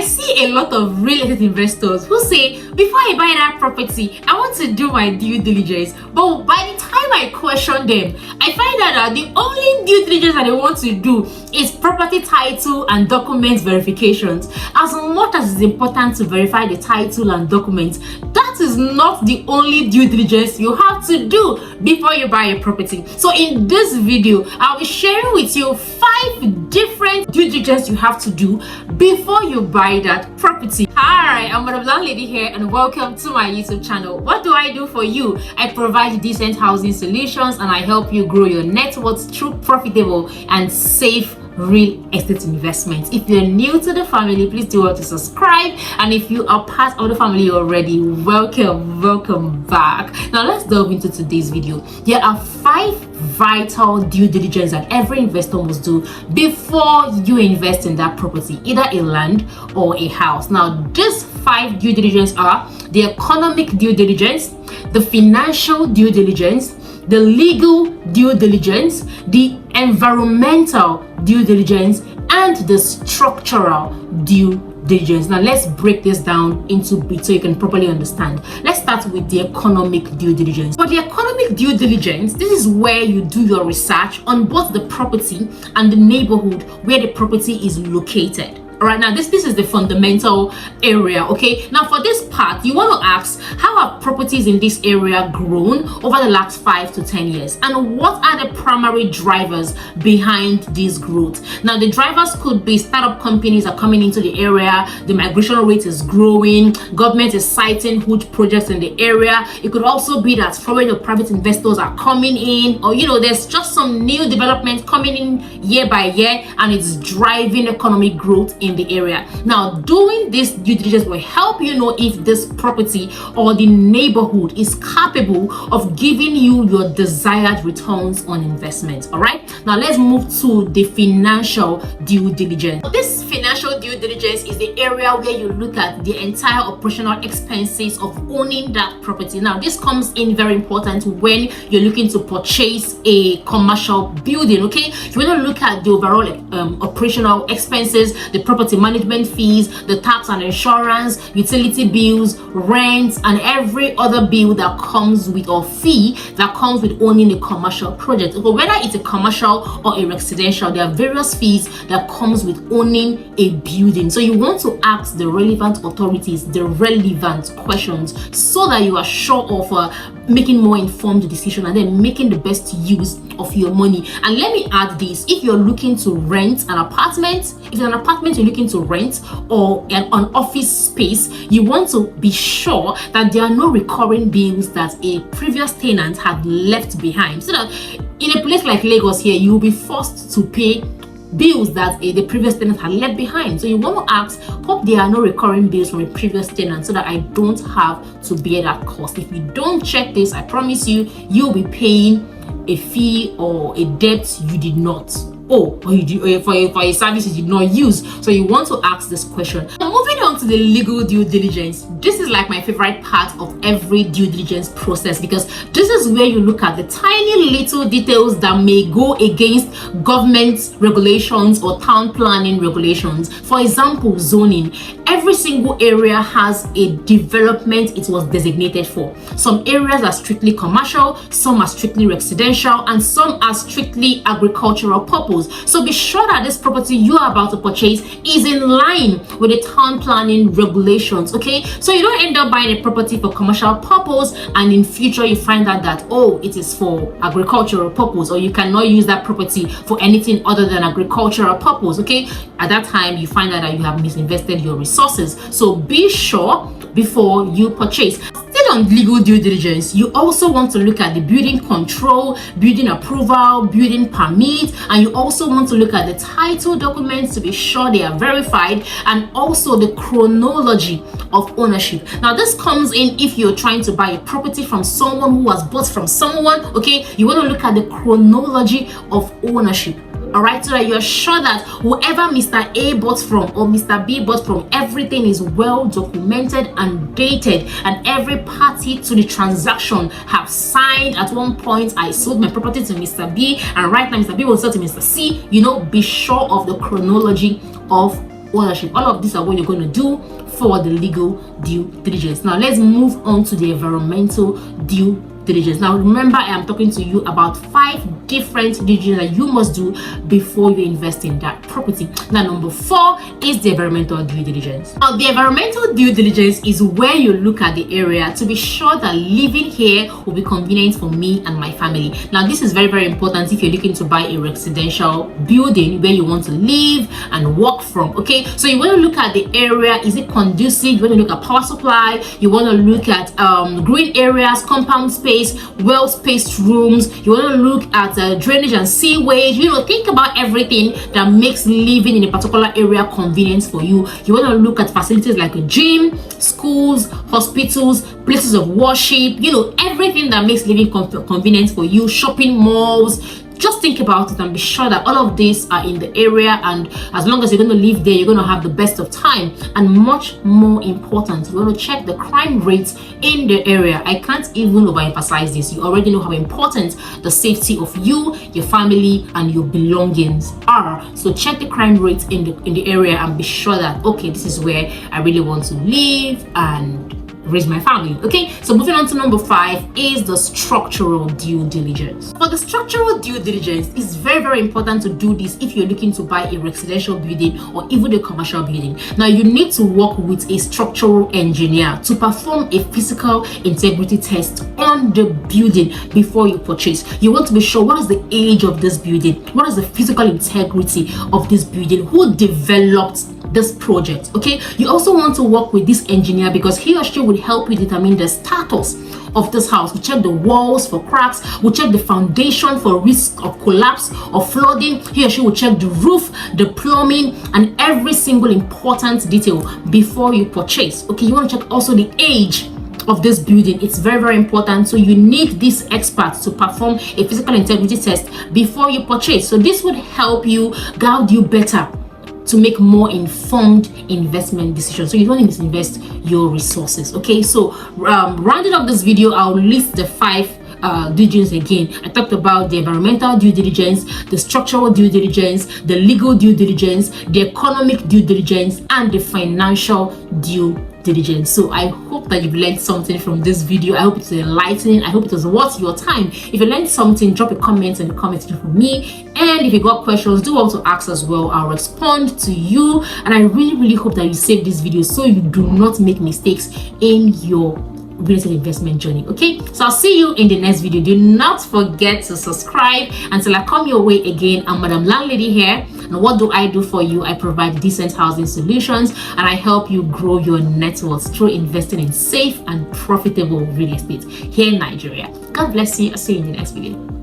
I see a lot of real estate investors who say, before I buy that property, I want to do my due diligence. But by the time I question them, I find out that the only due diligence that they want to do is property title and document verifications. As much as it's important to verify the title and documents, that is not the only due diligence you have to do before you buy a property. So in this video, I'll be sharing with you 5 different due diligence you have to do before you buy that property. Hi, I'm Madam Landlady here and welcome to my YouTube channel. What do I do for you? I provide decent housing solutions and I help you grow your net worth through profitable and safe real estate investments. If you're new to the family, please do well to subscribe, and if you are part of the family already, welcome back. Now let's delve into today's video. There are 5 vital due diligence that every investor must do before you invest in that property, either a land or a house. Now these 5 due diligence are the economic due diligence, the financial due diligence, the legal due diligence, the environmental due diligence, and the structural due diligence. Now let's break this down into bits so you can properly understand. Let's start with the economic due diligence. For the economic due diligence, this is where you do your research on both the property and the neighborhood where the property is located. All right, now this is the fundamental area. Okay, now for this part, you want to ask, how have properties in this area grown over the last 5 to 10 years, and what are the primary drivers behind this growth? Now the drivers could be startup companies are coming into the area, the migration rate is growing, government is citing huge projects in the area. It could also be that foreign or private investors are coming in, or there's just some new development coming in year by year, and it's driving economic growth in the area. Now doing this due diligence will help you know if this property or the neighborhood is capable of giving you your desired returns on investment. All right, now let's move to the financial due diligence. This financial due diligence is the area where you look at the entire operational expenses of owning that property. Now this comes in very important when you're looking to purchase a commercial building. Okay, you want to look at the overall operational expenses, the property management fees, the tax and insurance, utility bills, rent, and every other bill that comes with, or fee that comes with owning a commercial project. So whether it's a commercial or a residential, there are various fees that comes with owning a building. So you want to ask the relevant authorities the relevant questions so that you are sure of making more informed decision and then making the best use of your money. And let me add this: if you're looking to rent an apartment, if it's an apartment you're looking to rent, or an office space, you want to be sure that there are no recurring bills that a previous tenant had left behind, so that in a place like Lagos here, you will be forced to pay bills that the previous tenant had left behind. So you want to ask, hope there are no recurring bills from a previous tenant so that I don't have to bear that cost. If you don't check this, I promise you'll be paying a fee or a debt you did not owe, or for a service you did not use. So you want to ask this question. Now, moving on to the legal due diligence. This is like my favorite part of every due diligence process, because this is where you look at the tiny little details that may go against government regulations or town planning regulations. For example, zoning. Every single area has a development it was designated for. Some areas are strictly commercial, some are strictly residential, and some are strictly agricultural purpose. So be sure that this property you are about to purchase is in line with the town planning regulations. Okay, so you don't end up buying a property for commercial purpose and in future you find out that, oh, it is for agricultural purpose, or you cannot use that property for anything other than agricultural purpose. Okay, at that time you find out that you have misinvested your resources. So be sure before you purchase. Still on legal due diligence, you also want to look at the building control, building approval, building permit, and you also want to look at the title documents to be sure they are verified, and also the chronology of ownership. Now this comes in if you're trying to buy a property from someone who has bought from someone. Okay, you want to look at the chronology of ownership. All right, so that you're sure that whoever Mr. A bought from or Mr. B bought from, everything is well documented and dated, and every party to the transaction have signed. At one point, I sold my property to Mr. B, and right now Mr. B will sell to Mr. C. Be sure of the chronology of ownership. All of these are what you're going to do for the legal due diligence. Now let's move on to the environmental due diligence. Now remember, I am talking to you about 5 different due diligence that you must do before you invest in that property. Now number 4 is the environmental due diligence. Now the environmental due diligence is where you look at the area to be sure that living here will be convenient for me and my family. Now this is very, very important if you're looking to buy a residential building where you want to live and work from. Okay, so you want to look at the area. Is it conducive? You want to look at power supply. You want to look at green areas, compound space, well spaced rooms. You want to look at drainage and sewage. You know, think about everything that makes living in a particular area convenient for you. You want to look at facilities like a gym, schools, hospitals, places of worship, you know, everything that makes living convenient for you, shopping malls. Just think about it and be sure that all of these are in the area, and as long as you're going to live there, you're going to have the best of time. And much more important, you want to check the crime rates in the area. I can't even overemphasize this. You already know how important the safety of you, your family, and your belongings are. So check the crime rates in the area and be sure that, okay, this is where I really want to live and raise my family. Okay, so moving on to number 5 is the structural due diligence. For the structural due diligence, it's very, very important to do this if you're looking to buy a residential building or even a commercial building. Now you need to work with a structural engineer to perform a physical integrity test on the building before you purchase. You want to be sure, what is the age of this building, what is the physical integrity of this building, who developed this project. Okay, you also want to work with this engineer because he or she will help you determine the status of this house. We check the walls for cracks, we check the foundation for risk of collapse or flooding. He or she will check the roof, the plumbing, and every single important detail before you purchase. Okay, you want to check also the age of this building. It's very, very important. So you need these experts to perform a physical integrity test before you purchase. So this would help you, guide you better to make more informed investment decisions, so you don't misinvest your resources. Okay, so rounding up this video, I'll list the 5 due diligence again. I talked about the environmental due diligence, the structural due diligence, the legal due diligence, the economic due diligence, and the financial due diligence. So I hope that you've learned something from this video. I hope it's enlightening. I hope it was worth your time. If you learned something, drop a comment in the comment section for me. And if you got questions, do also ask as well. I'll respond to you. And I really, really hope that you save this video so you do not make mistakes in your real estate investment journey. Okay, so I'll see you in the next video. Do not forget to subscribe. Until I come your way again, I'm Madam Landlady here. And what do I do for you? I provide decent housing solutions and I help you grow your net worth through investing in safe and profitable real estate here in Nigeria. God bless you. I'll see you in the next video.